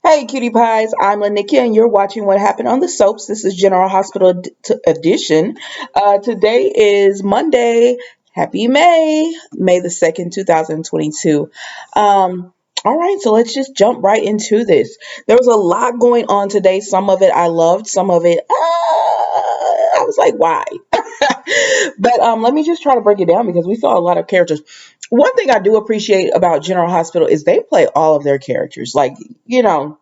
Hey, cutie pies. I'm Lanikia, and you're watching What Happened on the Soaps. This is General Hospital Edition. Today is Monday. Happy May the 2nd, 2022. All right, so let's just jump right into this. There was a lot going on today. Some of it I loved, some of it, I was like, why? But let me just try to break it down because we saw a lot of characters. One thing I do appreciate about General Hospital is they play all of their characters. Like, you know,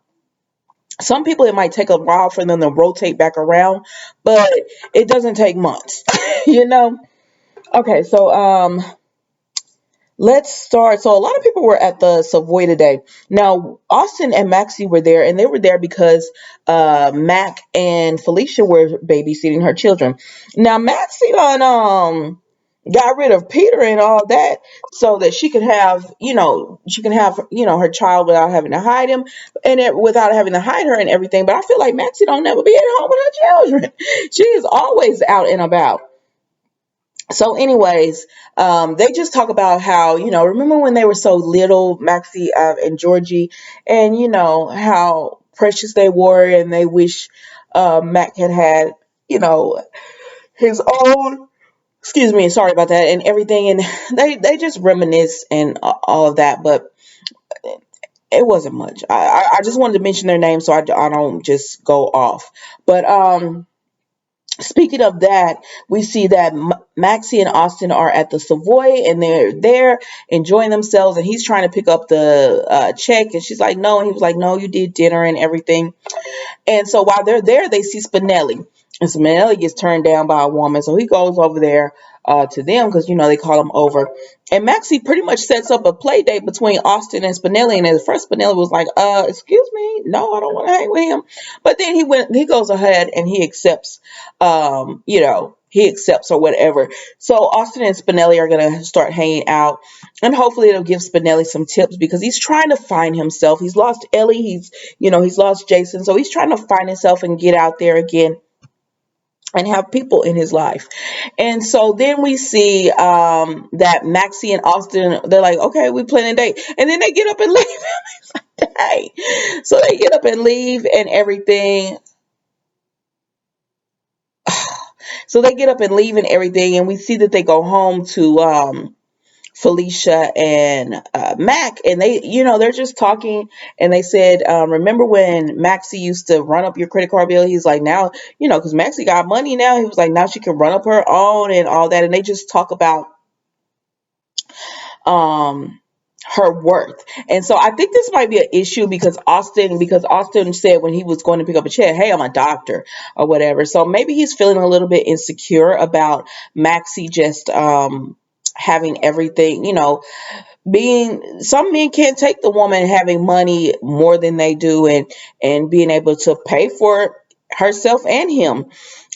some people it might take a while for them to rotate back around, but it doesn't take months. you know. Okay, so let's start. So a lot of people were at the Savoy today. Now Austin and Maxie were there, and they were there because Mac and Felicia were babysitting her children. Now Maxie done got rid of Peter and all that so that she could have, her child without having to hide him and without having to hide her and everything. But I feel like Maxie don't never be at home with her children. She is always out and about. So anyways, they just talk about how, remember when they were so little, Maxie and Georgie, and how precious they were, and they wish Mac had, you know, his own, excuse me, sorry about that, and everything. And they just reminisce and all of that, but it wasn't much. I just wanted to mention their names so I don't just go off. But speaking of that, we see that Maxie and Austin are at the Savoy, and they're there enjoying themselves, and he's trying to pick up the check, and she's like, no, and he was like, no, you did dinner and everything. And so while they're there, they see Spinelli. And Spinelli gets turned down by a woman. So he goes over there to them because, they call him over. And Maxie pretty much sets up a play date between Austin and Spinelli. And at first, Spinelli was like, excuse me. No, I don't want to hang with him. But then he goes ahead and he accepts, he accepts or whatever. So Austin and Spinelli are going to start hanging out. And hopefully it'll give Spinelli some tips because he's trying to find himself. He's lost Ellie. He's lost Jason. So he's trying to find himself and get out there again and have people in his life. And so then we see that Maxie and Austin, they're like, okay, we plan a date. And then they get up and leave. It's like, dang. So they get up and leave and everything. So they get up and leave and everything. And we see that they go home to Felicia and Mac, and they're just talking, and they said, remember when Maxie used to run up your credit card bill? He's like, now, because Maxie got money now. He was like, now she can run up her own and all that, and they just talk about um her worth. And so I think this might be an issue because Austin said when he was going to pick up a check, hey, I'm a doctor or whatever. So maybe he's feeling a little bit insecure about Maxie just having everything, being, some men can't take the woman having money more than they do, and being able to pay for herself and him.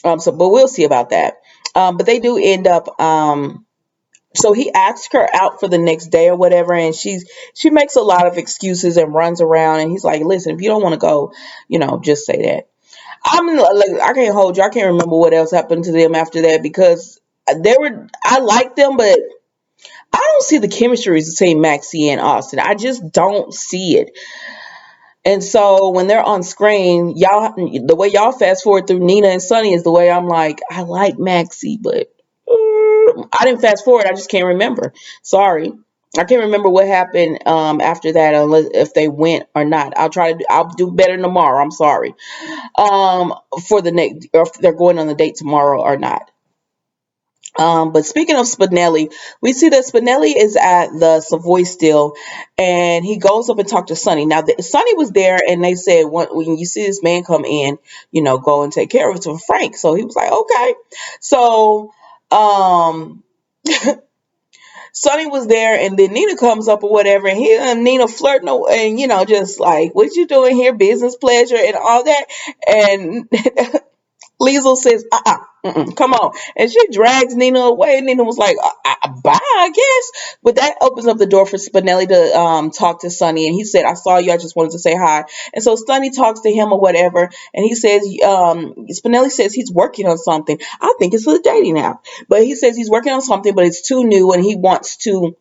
But we'll see about that. But they do end up, so he asks her out for the next day or whatever, and she makes a lot of excuses and runs around, and he's like, listen, if you don't want to go, just say that. I can't hold you. I can't remember what else happened to them after that because I liked them, but I don't see the chemistry between Maxie and Austin. I just don't see it. And so when they're on screen, the way y'all fast forward through Nina and Sonny is the way I'm like, I like Maxie, but I didn't fast forward. I just can't remember. Sorry. I can't remember what happened after that, unless if they went or not. I'll do better tomorrow. I'm sorry. For the next, or if they're going on the date tomorrow or not. But speaking of Spinelli, we see that Spinelli is at the Savoy still, and he goes up and talks to Sonny. Now, Sonny was there, and they said, when you see this man come in, go and take care of it to Frank. So he was like, okay. So, Sonny was there, and then Nina comes up or whatever, and he and Nina flirting, and just like, what you doing here, business pleasure, and all that, and Liesel says, come on. And she drags Nina away. And Nina was like, bye, I guess. But that opens up the door for Spinelli to talk to Sonny. And he said, I saw you. I just wanted to say hi. And so Sonny talks to him or whatever. And he says, Spinelli says he's working on something. I think it's a dating app. But he says he's working on something, but it's too new. And he wants to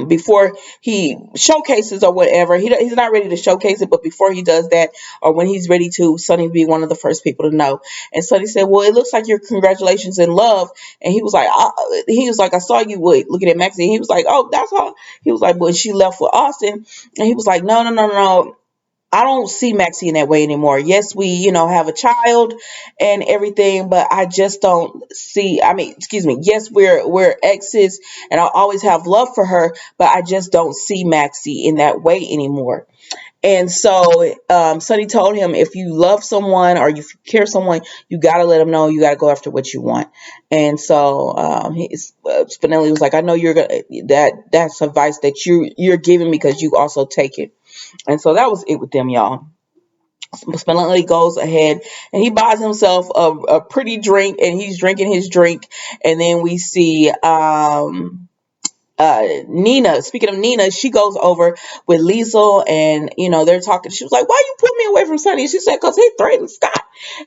before he showcases or whatever. He's not ready to showcase it, but before he does that, or when he's ready to, Sonny be one of the first people to know. And Sonny said, "Well, it looks like your congratulations in love." And he was like, "I saw you with looking at Maxie." And he was like, "Oh, that's all." He was like, "But she left with Austin," and he was like, "No, no, no, no. I don't see Maxie in that way anymore. Yes, we, have a child and everything, but I just don't see, I mean, excuse me. Yes, we're exes and I'll always have love for her, but I just don't see Maxie in that way anymore." And so Sonny told him, if you love someone or you care someone, you got to let them know, you got to go after what you want. And so Spinelli was like, "I know you're going to, that's advice that you're giving me because you also take it." And so that was it with them, y'all. Spinelli goes ahead and he buys himself a pretty drink, and he's drinking his drink. And then we see Nina. Speaking of Nina, she goes over with Liesel, and they're talking. She was like, "Why you put me away from Sonny?" She said, "Because he threatened Scott."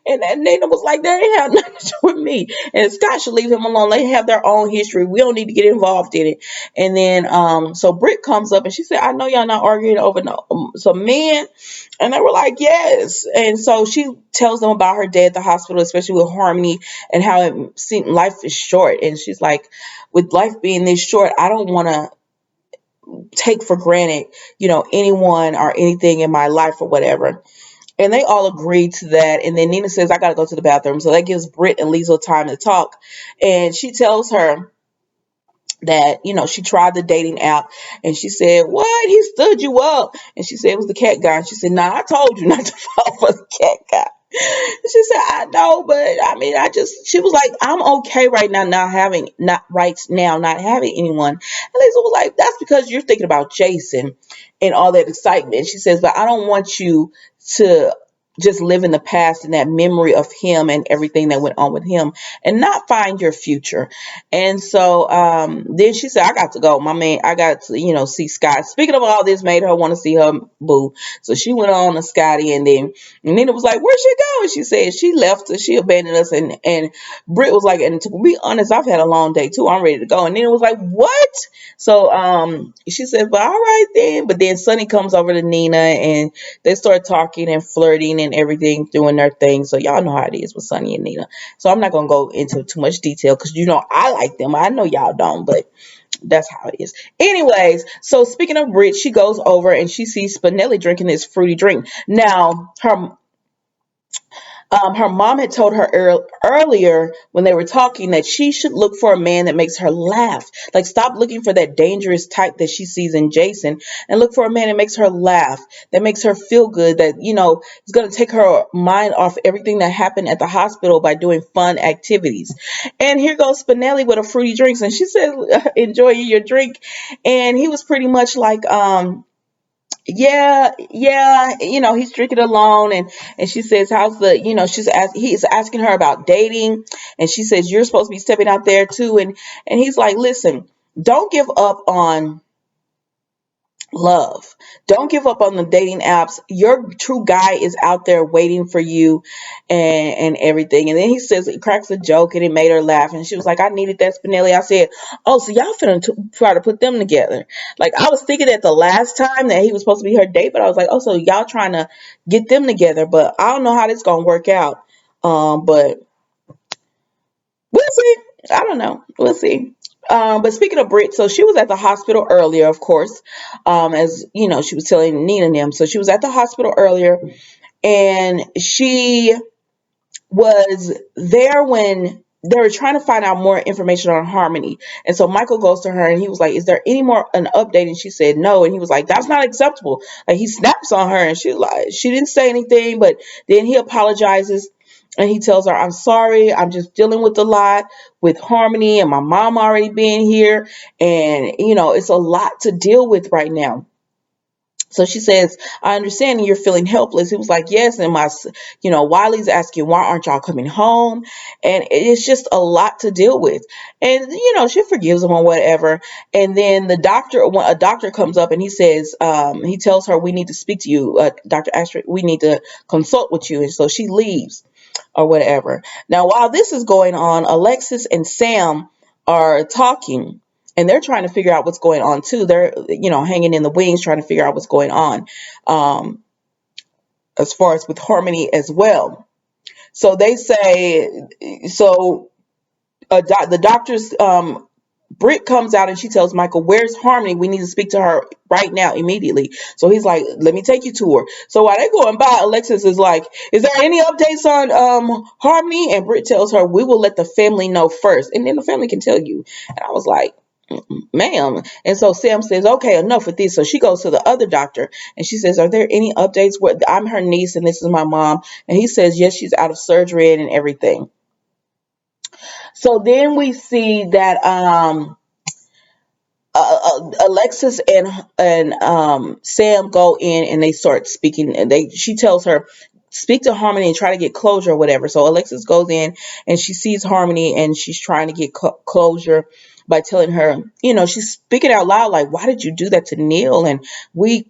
And Nina was like, "That ain't have nothing to do with me, and Scott should leave him alone. They have their own history. We don't need to get involved in it." And then so Britt comes up and she said, "I know y'all not arguing over some men." And they were like, "Yes." And so she tells them about her day at the hospital, especially with Harmony, and how it seemed life is short. And she's like, with life being this short, I don't want to take for granted, anyone or anything in my life or whatever. And they all agree to that. And then Nina says, "I got to go to the bathroom." So that gives Britt and Liesl time to talk. And she tells her that she tried the dating app, and she said, "What, he stood you up?" And she said it was the cat guy. And she said, "Nah, I told you not to fall for the cat guy." She said, "I know, but I mean, she was like, I'm okay right now, not having anyone." And Lisa was like, "That's because you're thinking about Jason and all that excitement." She says, "But I don't want you to just live in the past and that memory of him and everything that went on with him, and not find your future." And so then she said, "I got to go. My man, I got to, see Scott." Speaking of all this, made her want to see her boo. So she went on to Scotty, and then Nina was like, "Where'd she go?" And she said she left us, she abandoned us. And Britt was like, "And to be honest, I've had a long day too. I'm ready to go." And Nina was like, "What?" So she said, "But all right then." But then Sonny comes over to Nina, and they start talking and flirting and everything, doing their thing. So y'all know how it is with Sonny and Nina. So I'm not gonna go into too much detail because I like them. I know y'all don't, but that's how it is. Anyways, so speaking of Brit, she goes over and she sees Spinelli drinking this fruity drink. Now, her mom had told her earlier when they were talking that she should look for a man that makes her laugh. Like, stop looking for that dangerous type that she sees in Jason, and look for a man that makes her laugh, that makes her feel good, that, is going to take her mind off everything that happened at the hospital by doing fun activities. And here goes Spinelli with a fruity drinks, and she said, "Enjoy your drink." And he was pretty much like, yeah, yeah, he's drinking alone. And she says, "How's the, he's asking her about dating." And she says, "You're supposed to be stepping out there too." And he's like, "Listen, don't give up on love. Don't give up on the dating apps. Your true guy is out there waiting for you," and everything. And then he says, he cracks a joke, and it made her laugh. And she was like, "I needed that, Spinelli." I said, "Oh, so y'all finna try to put them together." Like, I was thinking that the last time that he was supposed to be her date, but I was like, "Oh, so y'all trying to get them together." But I don't know how this gonna work out. But we'll see. I don't know. We'll see. But speaking of Brit, so she was at the hospital earlier, of course, as she was telling Nina and them. So she was at the hospital earlier, and she was there when they were trying to find out more information on Harmony. And so Michael goes to her and he was like, "Is there any more an update?" And she said no. And he was like, "That's not acceptable." Like, he snaps on her, and she didn't say anything, but then he apologizes. And he tells her, "I'm sorry. I'm just dealing with a lot with Harmony and my mom already being here. And, it's a lot to deal with right now." So she says, "I understand you're feeling helpless." He was like, "Yes." And Wiley's asking, "Why aren't y'all coming home?" And it's just a lot to deal with. And, she forgives him or whatever. And then when a doctor comes up and he says, he tells her, "We need to speak to you, Dr. Astrid. We need to consult with you." And so she leaves or whatever. Now, while this is going on, Alexis and Sam are talking. and they're trying to figure out what's going on too. They're, hanging in the wings trying to figure out what's going on, um, as far as with Harmony as well. So they say, so the doctors, Britt comes out and she tells Michael, "Where's Harmony? We need to speak to her right now, immediately." So he's like, "Let me take you to her." So while they're going by, Alexis is like, "Is there any updates on Harmony?" And Britt tells her, "We will let the family know first, and then the family can tell you." And I was like, "Ma'am." And so Sam says, "Okay, enough with this." So she goes to the other doctor and she says, "Are there any updates? Where I'm her niece and this is my mom." And he says, "Yes, she's out of surgery and everything." So then we see that Alexis and Sam go in and they start speaking. And she tells her, "Speak to Harmony and try to get closure or whatever." So Alexis goes in and she sees Harmony and she's trying to get closure by telling her, she's speaking out loud like, "Why did you do that to Neil?" And we,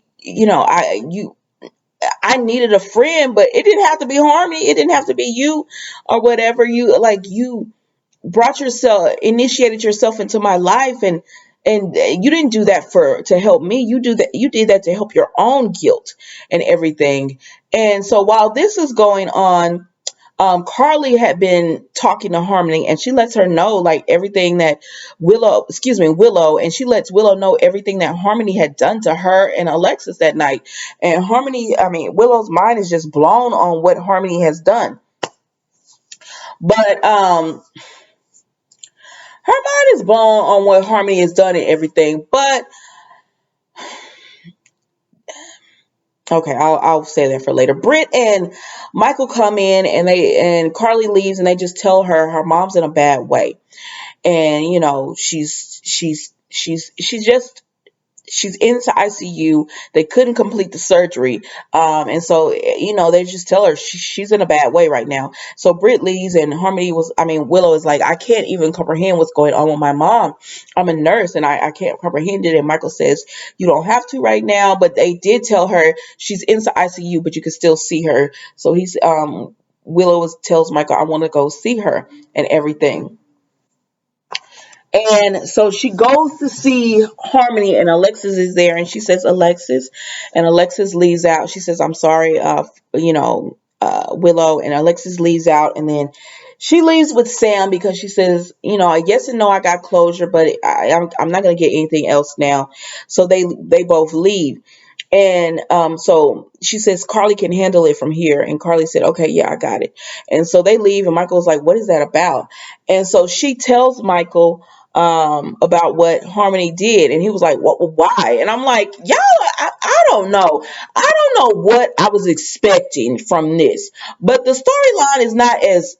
I needed a friend, but it didn't have to be Harmony. It didn't have to be you or whatever. You brought yourself, initiated yourself into my life, and you didn't do that for to help me. You did that to help your own guilt and everything. And so while this is going on, Carly had been talking to Harmony and she lets her know like everything that Willow, and she lets Willow know everything that Harmony had done to her and Alexis that night. And Willow's mind is just blown on what Harmony has done. But her mind is blown on what Harmony has done and everything. But okay, I'll say that for later. Britt and Michael come in and Carly leaves and they just tell her mom's in a bad way. And she's into ICU. They couldn't complete the surgery. And so, they just tell her she's in a bad way right now. So Britt leaves and Willow is like, "I can't even comprehend what's going on with my mom. I'm a nurse and I can't comprehend it." And Michael says, "You don't have to right now," but they did tell her she's into ICU, but you can still see her. So Willow tells Michael, "I want to go see her and everything." And so she goes to see Harmony, and Alexis is there, and she says, "Alexis," and Alexis leaves out. She says, "I'm sorry, Willow," and Alexis leaves out, and then she leaves with Sam because she says, "Yes and no, I got closure, but I'm not going to get anything else now." So they both leave. And so she says Carly can handle it from here. And Carly said, "Okay, yeah, I got it." And so they leave, and Michael's like, "What is that about?" And so she tells Michael about what Harmony did, and he was like, "What? Why?" And I'm like, "Y'all, I don't know. I don't know what I was expecting from this, but the storyline is not as,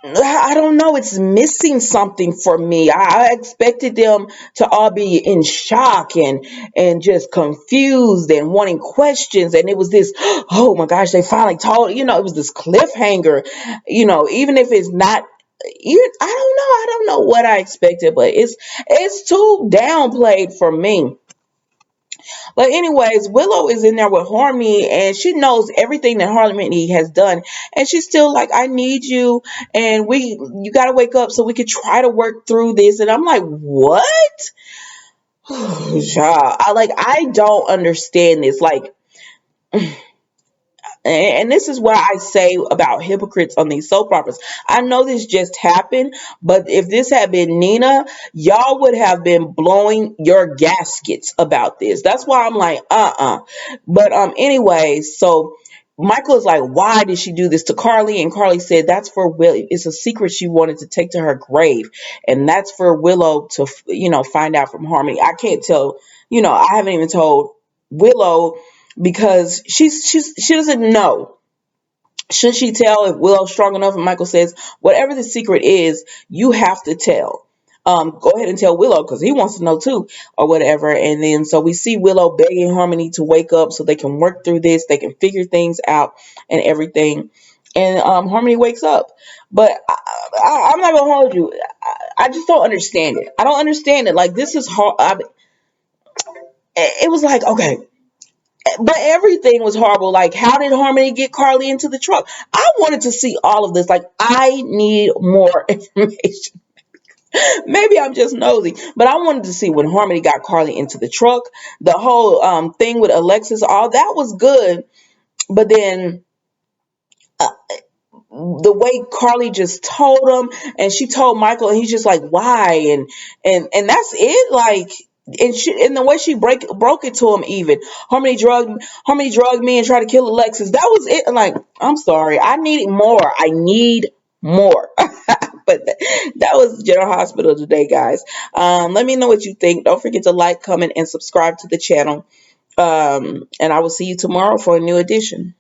I don't know. It's missing something for me. I expected them to all be in shock and just confused and wanting questions. And it was this, "Oh my gosh, they finally told." It was this cliffhanger. Even if it's not. I don't know. I don't know what I expected, but it's too downplayed for me. But anyways, Willow is in there with Harmony and she knows everything that Harmony has done. And she's still like, "I need you and you gotta wake up so we could try to work through this." And I'm like, "What?" Yeah, I don't understand this. And this is what I say about hypocrites on these soap operas. I know this just happened, but if this had been Nina, y'all would have been blowing your gaskets about this. That's why I'm like, But anyways, so Michael is like, "Why did she do this to Carly?" And Carly said, "That's for Willow. It's a secret she wanted to take to her grave, and that's for Willow to find out from Harmony." I can't tell. I haven't even told Willow because she doesn't know. Should she tell if Willow's strong enough? And Michael says, "Whatever the secret is, you have to tell. Go ahead and tell Willow because he wants to know too, or whatever." And then so we see Willow begging Harmony to wake up so they can work through this, they can figure things out and everything. And Harmony wakes up, but I'm not gonna hold you. I just don't understand it. I don't understand it. Like this is hard. It was like, okay, but everything was horrible. Like, how did Harmony get Carly into the truck? I wanted to see all of this. Like, I need more information. Maybe I'm just nosy, but I wanted to see when Harmony got Carly into the truck. The whole thing with Alexis, all that was good, but then the way Carly just told him, and she told Michael, and he's just like, why? And that's it. Like, and the way she broke it to him, even Harmony drugged me and tried to kill Alexis. That was it. Like, I'm sorry, I need more. I need more. But that was General Hospital today, guys. Let me know what you think. Don't forget to like, comment, and subscribe to the channel. And I will see you tomorrow for a new edition.